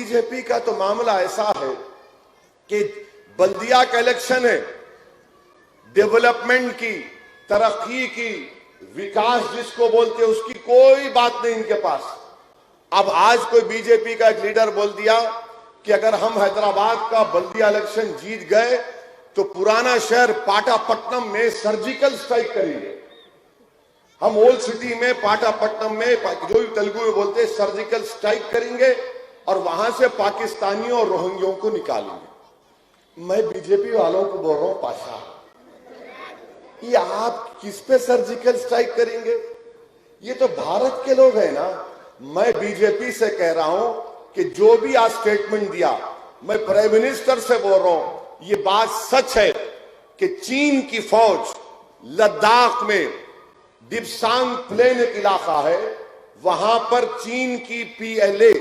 BJP का तो मामला ऐसा है कि बल्दिया का इलेक्शन है, डेवलपमेंट की, तरक्की की, विकास जिसको बोलते हैं उसकी कोई बात नहीं इनके पास। अब आज कोई बीजेपी का एक लीडर बोल दिया कि अगर हम हैदराबाद का बल्दिया इलेक्शन जीत गए तो पुराना शहर पाटापट्टनम में सर्जिकल स्ट्राइक करेंगे। हम ओल्ड सिटी में पाटापट्टनम में जो भी तेलुगु में बोलते हैं सर्जिकल स्ट्राइक करेंगे और वहां से पाकिस्तानियों और रोहिंग्यों को निकालेंगे। मैं बीजेपी वालों को बोल रहा हूं, पाशा ये आप किस पे सर्जिकल स्ट्राइक करेंगे? ये तो भारत के लोग हैं ना। मैं बीजेपी से कह रहा हूं कि जो भी आज स्टेटमेंट दिया, मैं प्राइम मिनिस्टर से बोल रहा हूं, ये बात सच है कि चीन की फौज लद्दाख में डिप्सांग प्लेन एक इलाका है, वहां पर चीन की PLA,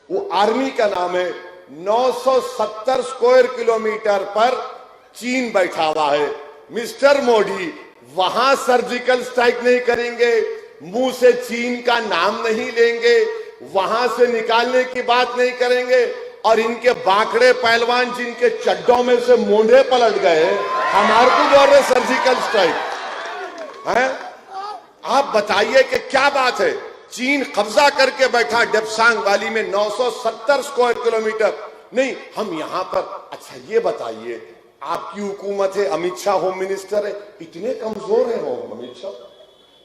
वो आर्मी का नाम है, 970 स्क्वायर किलोमीटर पर चीन बैठा हुआ है। मिस्टर मोदी वहां सर्जिकल स्ट्राइक नहीं करेंगे, मुंह से चीन का नाम नहीं लेंगे, वहां से निकालने की बात नहीं करेंगे, और इनके बांकड़े पहलवान जिनके चड्डों में से मोंढे पलट गए हमारे को बोल रहे सर्जिकल स्ट्राइक है। आप बताइए कि क्या बात है? चीन कब्जा करके बैठा डेप्सांग वैली में 970 स्क्वायर किलोमीटर। नहीं, हम यहां पर, अच्छा ये बताइए, आपकी हुकूमत है, अमित शाह होम मिनिस्टर है, इतने कमजोर है होम अमित शाह,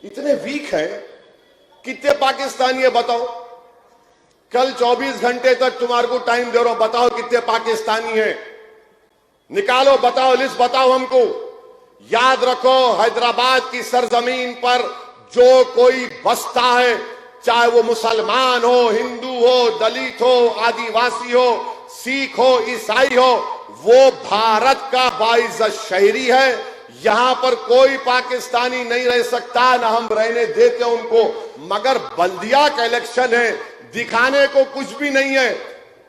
इतने वीक हैं, कितने पाकिस्तानी है बताओ? कल 24 घंटे तक तुम्हारे को टाइम दे रहा हूं, बताओ कितने पाकिस्तानी हैं? निकालो, बताओ, लिस्ट बताओ हमको। याद रखो, हैदराबाद की सरजमीन पर जो कोई बसता है, चाहे वो मुसलमान हो, हिंदू हो, दलित हो, आदिवासी हो, सिख हो, ईसाई हो, वो भारत का बाइज्जत शहरी है। यहां पर कोई पाकिस्तानी नहीं रह सकता, ना हम रहने देते उनको। मगर बल्दिया का इलेक्शन है, दिखाने को कुछ भी नहीं है,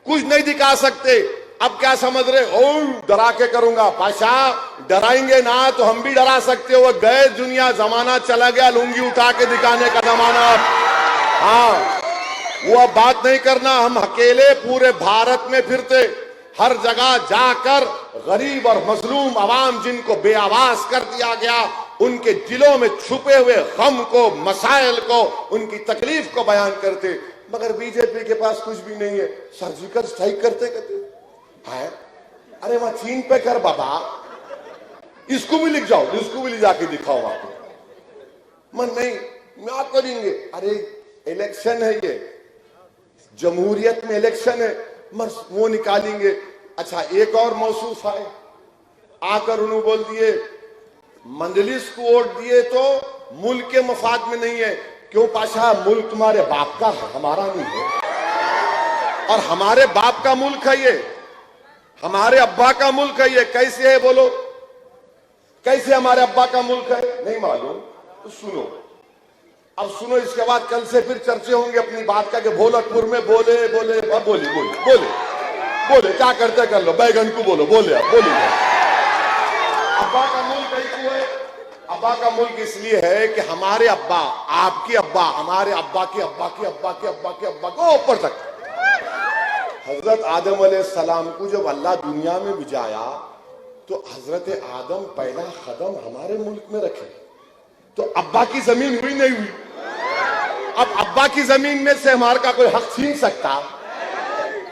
कुछ नहीं दिखा सकते। अब क्या समझ रहे? ओ डरा के करूंगा। पाशा डराएंगे ना तो हम भी डरा सकते हो। गए दुनिया, जमाना चला गया लुंगी उठा के दिखाने का जमाना। हाँ, वो अब बात नहीं करना। हम अकेले पूरे भारत में फिरते, हर जगह जाकर गरीब और मजलूम आवाम जिनको बेआवाज कर दिया गया, उनके दिलों में छुपे हुए गम को, मसाइल को, उनकी तकलीफ को बयान करते। मगर बीजेपी के पास कुछ भी नहीं है, सर्जिकल स्ट्राइक करते है। अरे वहां चीन पे कर बाबा, इसको भी लिख जाओ, इसको भी ले जाके दिखाओ आपको। मन नहीं, क्या करेंगे? अरे इलेक्शन है, ये जमहूरियत में इलेक्शन है, मर वो निकालेंगे। अच्छा, एक और मौसूफ है, आकर उन्होंने बोल दिए मंजलिस को वोट दिए तो मुल्क के मफाद में नहीं है। क्यों पाशा? मुल्क तुम्हारे बाप का है, हमारा नहीं है। और हमारे बाप का मुल्क है ये, हमारे अब्बा का मुल्क है ये। कैसे है बोलो? कैसे हमारे अब्बा का मुल्क है? नहीं मालूम तो सुनो। अब सुनो, इसके बाद कल से फिर चर्चे होंगे अपनी बात का कि भोलकपुर में बोले बोले बोले बोले बोले बोले क्या करते कर लो, बैगन को बोलो, बोले अब बोलिए। अब्बा का मुल्क कैसे है? अब्बा का मुल्क इसलिए है कि हमारे अब्बा, आपके अब्बा, हमारे अब्बा के अब्बा के अब्बा के अब्बा के अब्बा को ऊपर तक हजरत आदम अलैहिस्सलाम को जब अल्लाह दुनिया में भिजाया तो हजरत आदम पहला कदम हमारे मुल्क में रखे। तो अब्बा की जमीन हुई नहीं हुई? अब अब्बा की जमीन में से हमारे का कोई हक छीन सकता?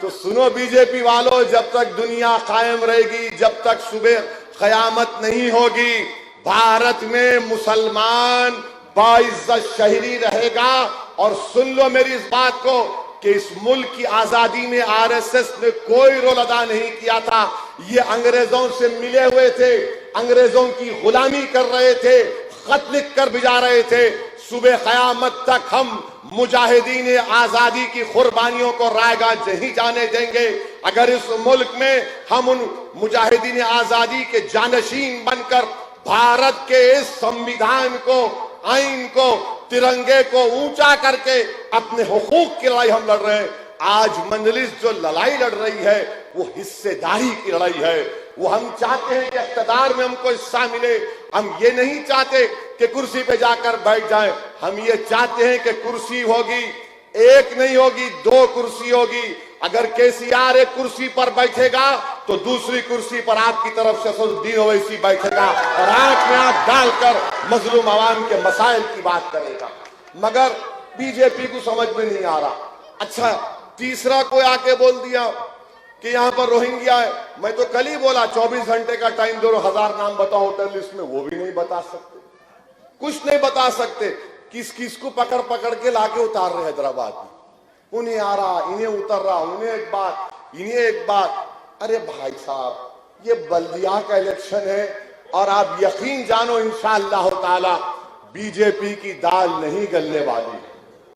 तो सुनो बीजेपी वालों, जब तक दुनिया कायम रहेगी, जब तक सुबह कयामत नहीं होगी, भारत में मुसलमान बाइज्जत शहरी रहेगा। और सुन लो मेरी इस बात को कि इस मुल्क की आजादी में आरएसएस ने कोई रोल अदा नहीं किया था। ये अंग्रेजों से मिले हुए थे, अंग्रेजों की गुलामी कर रहे थे, खत लिख कर भिजा रहे थे। सुबह कयामत तक हम मुजाहिदीन आजादी की कुर्बानियों को रायगा नहीं जाने देंगे। अगर इस मुल्क में हम उन मुजाहिदीन आजादी के जानशीन बनकर भारत के इस संविधान को, आइन को, तिरंगे को ऊंचा करके अपने हुकूक की लड़ाई हम लड़ रहे हैं। आज मंजलिस जो लड़ाई लड़ रही है वो हिस्सेदारी की लड़ाई है। वो हम चाहते हैं कि इख्तिदार में हमको हिस्सा मिले। हम ये नहीं चाहते कि कुर्सी पे जाकर बैठ जाएं। हम ये चाहते हैं कि कुर्सी होगी, एक नहीं होगी, 2 कुर्सी होगी, अगर केसीआर एक कुर्सी पर बैठेगा तो दूसरी कुर्सी पर आपकी तरफ से असदुद्दीन ओवैसी बैठेगा और आंख में आंख डालकर मजलूम आवाम के मसाइल की बात करेगा। मगर बीजेपी को समझ में नहीं आ रहा। अच्छा, तीसरा कोई आके बोल दिया कि यहां पर रोहिंग्या है। मैं तो कल ही बोला 24 घंटे का टाइम दो, 1000 नाम बताओ होटल लिस्ट में, वो भी नहीं बता सकते, कुछ नहीं बता सकते। किस किस को पकड़ पकड़ के लाके उतार रहे हैदराबाद में, उन्हें आ रहा, इन्हें उतर रहा, उन्हें एक बात, इन्हें एक बात। अरे भाई साहब, ये बल्दिया का इलेक्शन है और आप यकीन जानो इंशाअल्लाह ताला बीजेपी की दाल नहीं गलने वाली है।